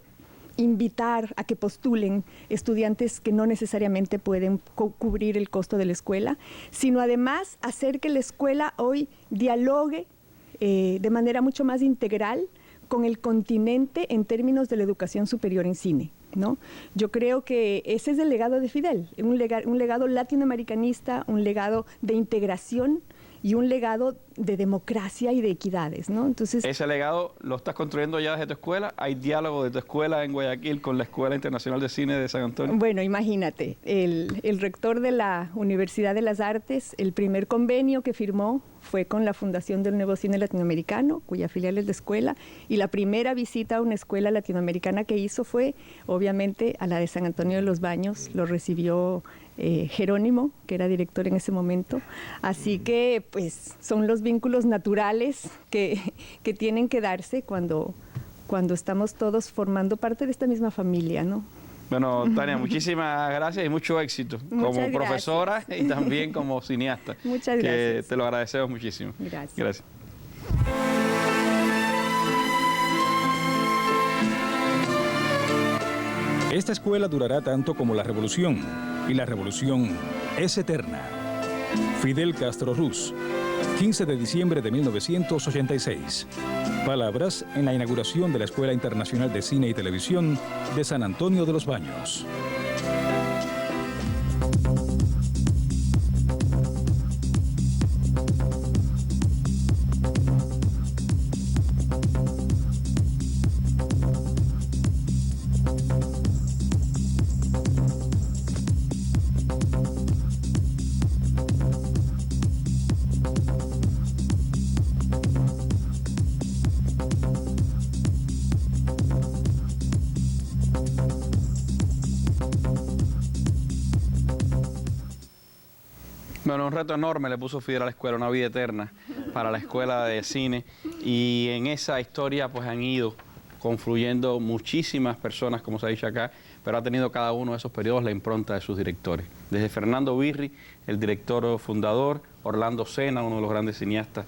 invitar a que postulen estudiantes que no necesariamente pueden cubrir el costo de la escuela, sino además hacer que la escuela hoy dialogue de manera mucho más integral con el continente en términos de la educación superior en cine, ¿no? Yo creo que ese es el legado de Fidel, un legado latinoamericanista, un legado de integración y un legado de democracia y de equidades, ¿no? Entonces, ese legado lo estás construyendo ya desde tu escuela. ¿Hay diálogo de tu escuela en Guayaquil con la Escuela Internacional de Cine de San Antonio? Bueno, imagínate, el rector de la Universidad de las Artes, el primer convenio que firmó fue con la Fundación del Nuevo Cine Latinoamericano, cuya filial es la escuela, y la primera visita a una escuela latinoamericana que hizo fue, obviamente, a la de San Antonio de los Baños. Lo recibió Jerónimo, que era director en ese momento. Así que, pues, son los vínculos naturales que tienen que darse cuando estamos todos formando parte de esta misma familia, ¿no? Bueno, Tania, muchísimas gracias y mucho éxito como profesora y también como cineasta. Muchas gracias. Que te lo agradecemos muchísimo. Gracias. Esta escuela durará tanto como la revolución, y la revolución es eterna. Fidel Castro Ruz, 15 de diciembre de 1986. Palabras en la inauguración de la Escuela Internacional de Cine y Televisión de San Antonio de los Baños. Bueno, un reto enorme le puso Fidel a la escuela, una vida eterna para la escuela de cine, y en esa historia pues han ido confluyendo muchísimas personas, como se ha dicho acá, pero ha tenido cada uno de esos periodos la impronta de sus directores. Desde Fernando Birri, el director fundador, Orlando Sena, uno de los grandes cineastas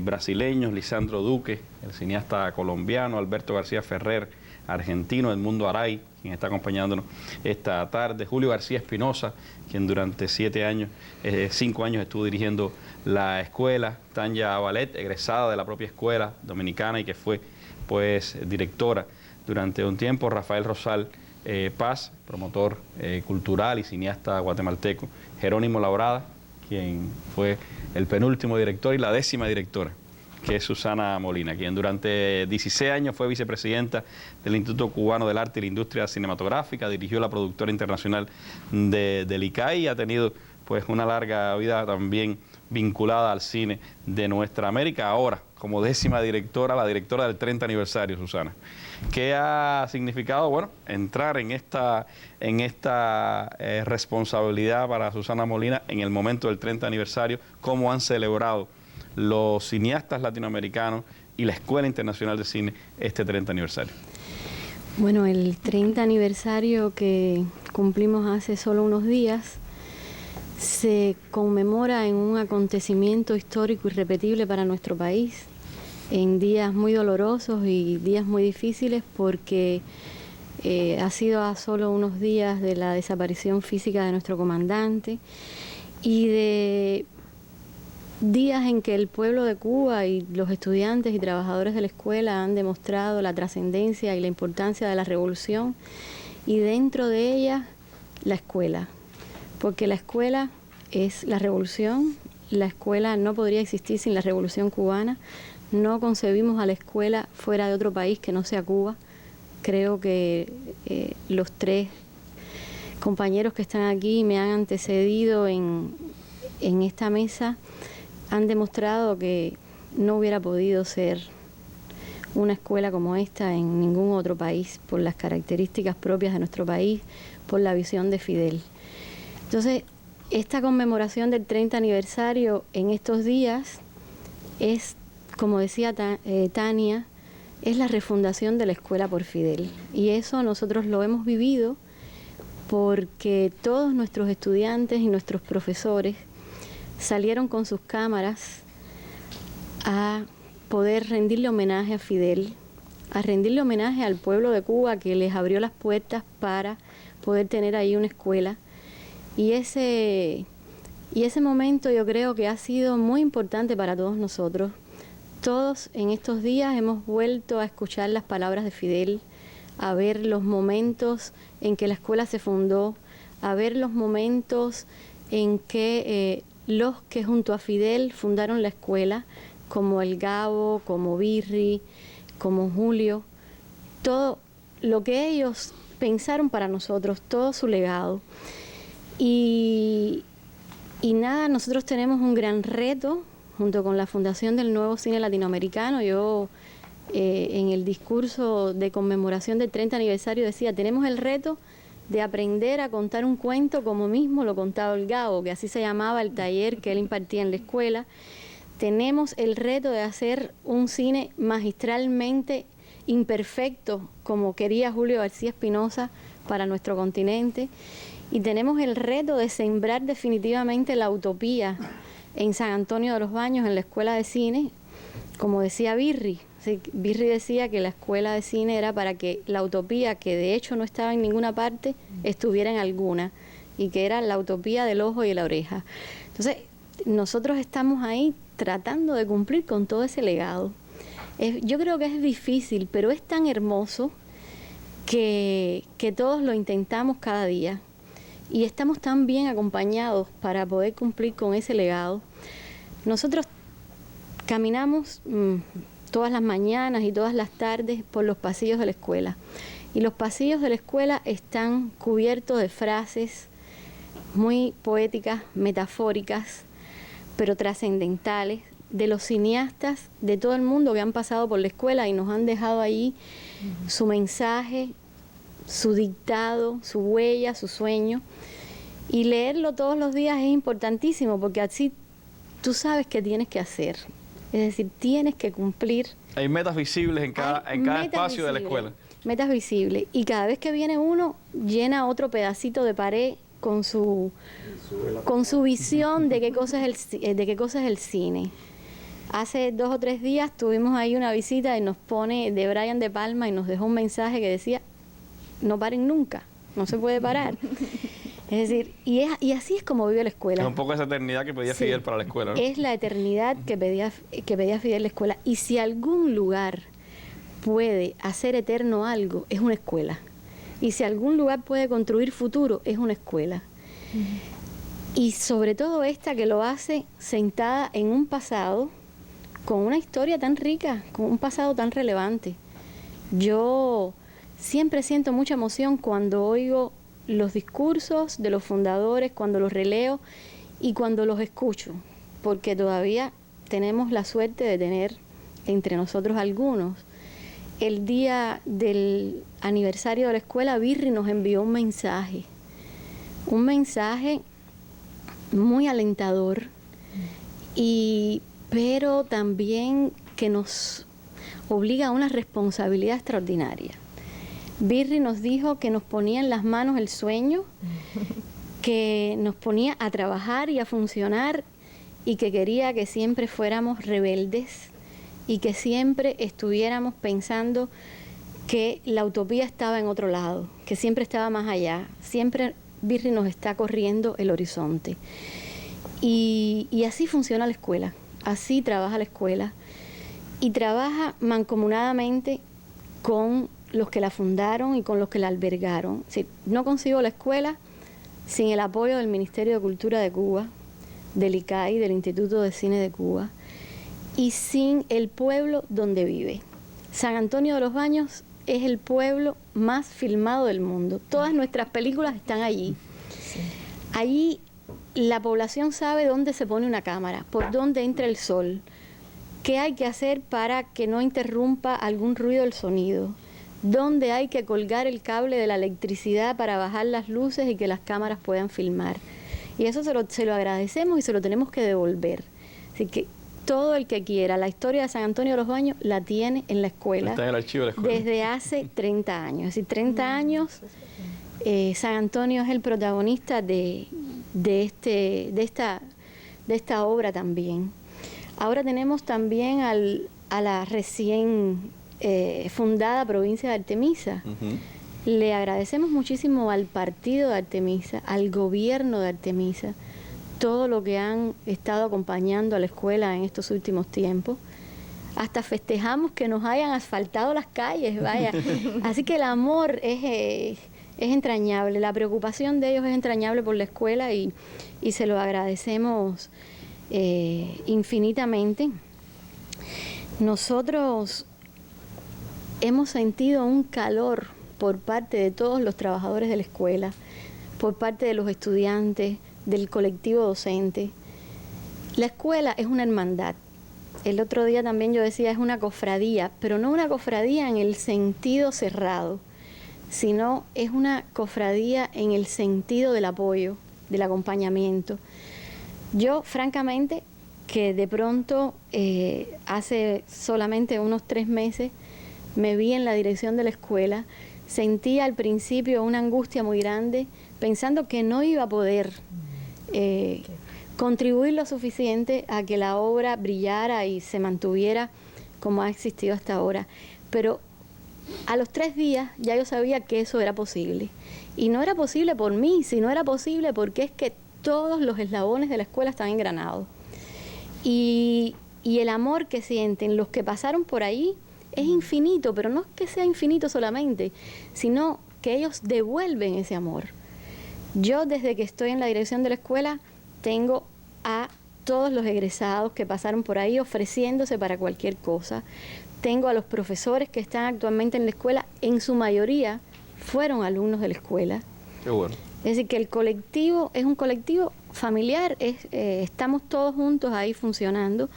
brasileños, Lisandro Duque, el cineasta colombiano, Alberto García Ferrer, argentino, Edmundo Aray, quien está acompañándonos esta tarde, Julio García Espinosa, quien durante 5 años estuvo dirigiendo la escuela, Tanya Valet, egresada de la propia escuela dominicana y que fue pues directora durante un tiempo, Rafael Rosal Paz, promotor cultural y cineasta guatemalteco, Jerónimo Labrada, quien fue el penúltimo director, y la 10ª directora, que es Susana Molina, quien durante 16 años fue vicepresidenta del Instituto Cubano del Arte y la Industria Cinematográfica, dirigió la productora internacional del ICAI y ha tenido pues una larga vida también vinculada al cine de nuestra América, ahora como 10ª directora, la directora del 30 aniversario, Susana. ¿Qué ha significado, bueno, entrar en esta responsabilidad para Susana Molina en el momento del 30 aniversario? ¿Cómo han celebrado los cineastas latinoamericanos y la Escuela Internacional de Cine este 30 aniversario? Bueno, el 30 aniversario que cumplimos hace solo unos días se conmemora en un acontecimiento histórico irrepetible para nuestro país, en días muy dolorosos y días muy difíciles, porque ha sido a solo unos días de la desaparición física de nuestro comandante y de días en que el pueblo de Cuba y los estudiantes y trabajadores de la escuela han demostrado la trascendencia y la importancia de la revolución, y dentro de ella la escuela, porque la escuela es la revolución. La escuela no podría existir sin la revolución cubana. No concebimos a la escuela fuera de otro país que no sea Cuba. Creo que los tres compañeros que están aquí me han antecedido en esta mesa han demostrado que no hubiera podido ser una escuela como esta en ningún otro país, por las características propias de nuestro país, por la visión de Fidel. Entonces, esta conmemoración del 30 aniversario en estos días es, como decía Tania, es la refundación de la escuela por Fidel. Y eso nosotros lo hemos vivido porque todos nuestros estudiantes y nuestros profesores salieron con sus cámaras a poder rendirle homenaje a Fidel, a rendirle homenaje al pueblo de Cuba que les abrió las puertas para poder tener ahí una escuela. Y ese momento yo creo que ha sido muy importante para todos nosotros. Todos en estos días hemos vuelto a escuchar las palabras de Fidel, a ver los momentos en que la escuela se fundó, a ver los momentos en que los que junto a Fidel fundaron la escuela, como el Gabo, como Birri, como Julio, todo lo que ellos pensaron para nosotros, todo su legado. Y nada, nosotros tenemos un gran reto junto con la Fundación del Nuevo Cine Latinoamericano. Yo en el discurso de conmemoración del 30 aniversario decía, tenemos el reto de aprender a contar un cuento como mismo lo contaba el Gabo, que así se llamaba el taller que él impartía en la escuela. Tenemos el reto de hacer un cine magistralmente imperfecto, como quería Julio García Espinosa para nuestro continente. Y tenemos el reto de sembrar definitivamente la utopía en San Antonio de los Baños, en la Escuela de Cine, como decía Birri. Birri decía que la escuela de cine era para que la utopía, que de hecho no estaba en ninguna parte, estuviera en alguna, y que era la utopía del ojo y de la oreja. Entonces, nosotros estamos ahí tratando de cumplir con todo ese legado. Yo creo que es difícil, pero es tan hermoso que todos lo intentamos cada día, y estamos tan bien acompañados para poder cumplir con ese legado. Nosotros caminamos todas las mañanas y todas las tardes por los pasillos de la escuela. Y los pasillos de la escuela están cubiertos de frases muy poéticas, metafóricas, pero trascendentales, de los cineastas de todo el mundo que han pasado por la escuela y nos han dejado ahí su mensaje, su dictado, su huella, su sueño. Y leerlo todos los días es importantísimo, porque así tú sabes qué tienes que hacer. Es decir, tienes que cumplir. Hay metas visibles en cada espacio de la escuela. Metas visibles. Y cada vez que viene uno, llena otro pedacito de pared con su visión de qué cosa es el cine. Hace 2 o 3 días tuvimos ahí una visita y nos pone de Brian De Palma y nos dejó un mensaje que decía, no paren nunca, no se puede parar. Es decir, y así es como vive la escuela. Es un poco esa eternidad que pedía Fidel para la escuela, ¿no? Es la eternidad que pedía Fidel en la escuela. Y si algún lugar puede hacer eterno algo, es una escuela. Y si algún lugar puede construir futuro, es una escuela. Y sobre todo esta que lo hace sentada en un pasado con una historia tan rica, con un pasado tan relevante. Yo siempre siento mucha emoción cuando oigo los discursos de los fundadores, cuando los releo y cuando los escucho, porque todavía tenemos la suerte de tener entre nosotros algunos. El día del aniversario de la escuela, Birri nos envió un mensaje muy alentador, pero también que nos obliga a una responsabilidad extraordinaria. Birri nos dijo que nos ponía en las manos el sueño, que nos ponía a trabajar y a funcionar, y que quería que siempre fuéramos rebeldes y que siempre estuviéramos pensando que la utopía estaba en otro lado, que siempre estaba más allá. Siempre Birri nos está corriendo el horizonte. Y así funciona la escuela, así trabaja la escuela, y trabaja mancomunadamente con los que la fundaron y con los que la albergaron. Es decir, no consigo la escuela sin el apoyo del Ministerio de Cultura de Cuba, del ICAI, del Instituto de Cine de Cuba, y sin el pueblo donde vive. San Antonio de los Baños es el pueblo más filmado del mundo. Todas nuestras películas están allí. Sí. Allí la población sabe dónde se pone una cámara, por dónde entra el sol, qué hay que hacer para que no interrumpa algún ruido del sonido, dónde hay que colgar el cable de la electricidad para bajar las luces y que las cámaras puedan filmar. Y eso se lo agradecemos y se lo tenemos que devolver. Así que todo el que quiera la historia de San Antonio de los Baños la tiene en la escuela. Está en el archivo de la escuela. Desde hace 30 años. Es decir, 30 años San Antonio es el protagonista de esta obra también. Ahora tenemos también a la recién fundada provincia de Artemisa. Le agradecemos muchísimo al partido de Artemisa, al gobierno de Artemisa, todo lo que han estado acompañando a la escuela en estos últimos tiempos. Hasta festejamos que nos hayan asfaltado las calles, vaya. Así que el amor es entrañable, la preocupación de ellos es entrañable por la escuela y se lo agradecemos infinitamente. Nosotros hemos sentido un calor por parte de todos los trabajadores de la escuela, por parte de los estudiantes, del colectivo docente. La escuela es una hermandad. El otro día también yo decía, es una cofradía, pero no una cofradía en el sentido cerrado, sino es una cofradía en el sentido del apoyo, del acompañamiento. Yo, francamente, que de pronto, hace solamente unos 3 meses, me vi en la dirección de la escuela, sentí al principio una angustia muy grande, pensando que no iba a poder contribuir lo suficiente a que la obra brillara y se mantuviera como ha existido hasta ahora. Pero a los 3 días ya yo sabía que eso era posible. Y no era posible por mí, sino era posible porque es que todos los eslabones de la escuela están engranados. Y el amor que sienten los que pasaron por ahí es infinito, pero no es que sea infinito solamente, sino que ellos devuelven ese amor. Yo, desde que estoy en la dirección de la escuela, tengo a todos los egresados que pasaron por ahí ofreciéndose para cualquier cosa. Tengo a los profesores que están actualmente en la escuela, en su mayoría fueron alumnos de la escuela. Qué bueno. Es decir, que el colectivo es un colectivo familiar, estamos todos juntos ahí funcionando.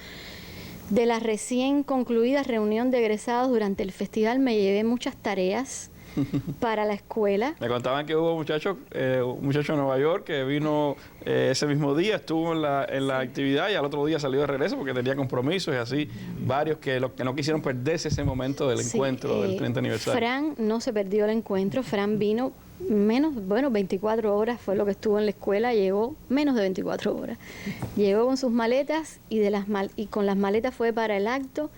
De la recién concluida reunión de egresados durante el festival me llevé muchas tareas para la escuela. Me contaban que hubo un muchacho de Nueva York que vino ese mismo día, estuvo en la actividad y al otro día salió de regreso porque tenía compromisos y así varios que no quisieron perderse ese momento del encuentro del 30 aniversario. Fran no se perdió el encuentro, Fran vino 24 horas fue lo que estuvo en la escuela, llegó menos de 24 horas. Llegó con sus maletas y con las maletas fue para el acto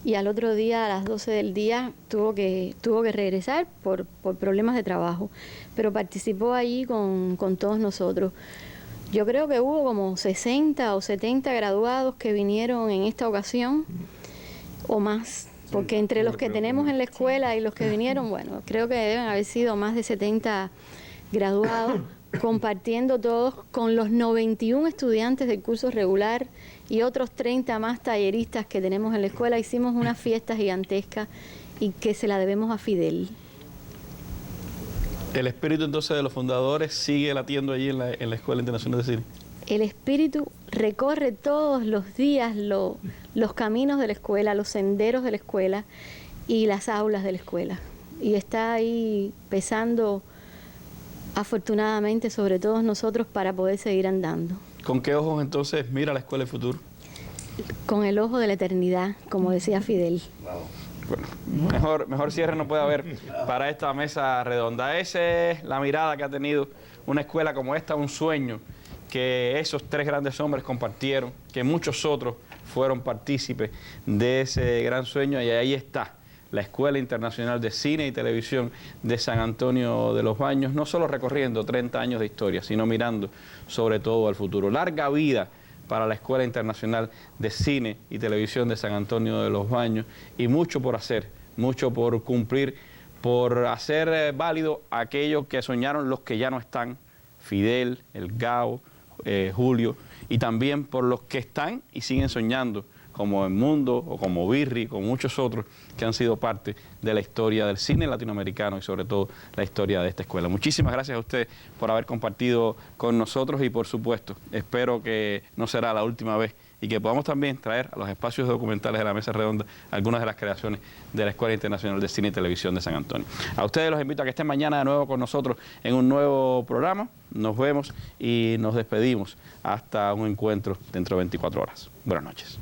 y al otro día a las 12 del día tuvo que regresar por problemas de trabajo, pero participó allí con todos nosotros. Yo creo que hubo como 60 o 70 graduados que vinieron en esta ocasión o más. Porque entre los que tenemos en la escuela y los que vinieron, bueno, creo que deben haber sido más de 70 graduados, compartiendo todos con los 91 estudiantes del curso regular y otros 30 más talleristas que tenemos en la escuela. Hicimos una fiesta gigantesca y que se la debemos a Fidel. ¿El espíritu entonces de los fundadores sigue latiendo allí en la Escuela Internacional de Cine? el espíritu recorre todos los días los caminos de la escuela, los senderos de la escuela y las aulas de la escuela. Y está ahí pesando afortunadamente sobre todos nosotros para poder seguir andando. ¿Con qué ojos entonces mira la escuela del futuro? Con el ojo de la eternidad, como decía Fidel. Bueno, mejor cierre no puede haber para esta mesa redonda. Esa es la mirada que ha tenido una escuela como esta, un sueño que esos tres grandes hombres compartieron, que muchos otros fueron partícipes de ese gran sueño, y ahí está la Escuela Internacional de Cine y Televisión de San Antonio de los Baños, no solo recorriendo 30 años de historia, sino mirando sobre todo al futuro. Larga vida para la Escuela Internacional de Cine y Televisión de San Antonio de los Baños, y mucho por hacer, mucho por cumplir, por hacer válido aquello que soñaron los que ya no están, Fidel, el Gao, Julio, y también por los que están y siguen soñando, como Edmundo o como Birri, como muchos otros que han sido parte de la historia del cine latinoamericano y sobre todo la historia de esta escuela. Muchísimas gracias a ustedes por haber compartido con nosotros, y por supuesto espero que no será la última vez y que podamos también traer a los espacios documentales de la Mesa Redonda algunas de las creaciones de la Escuela Internacional de Cine y Televisión de San Antonio. A ustedes los invito a que estén mañana de nuevo con nosotros en un nuevo programa. Nos vemos y nos despedimos hasta un encuentro dentro de 24 horas. Buenas noches.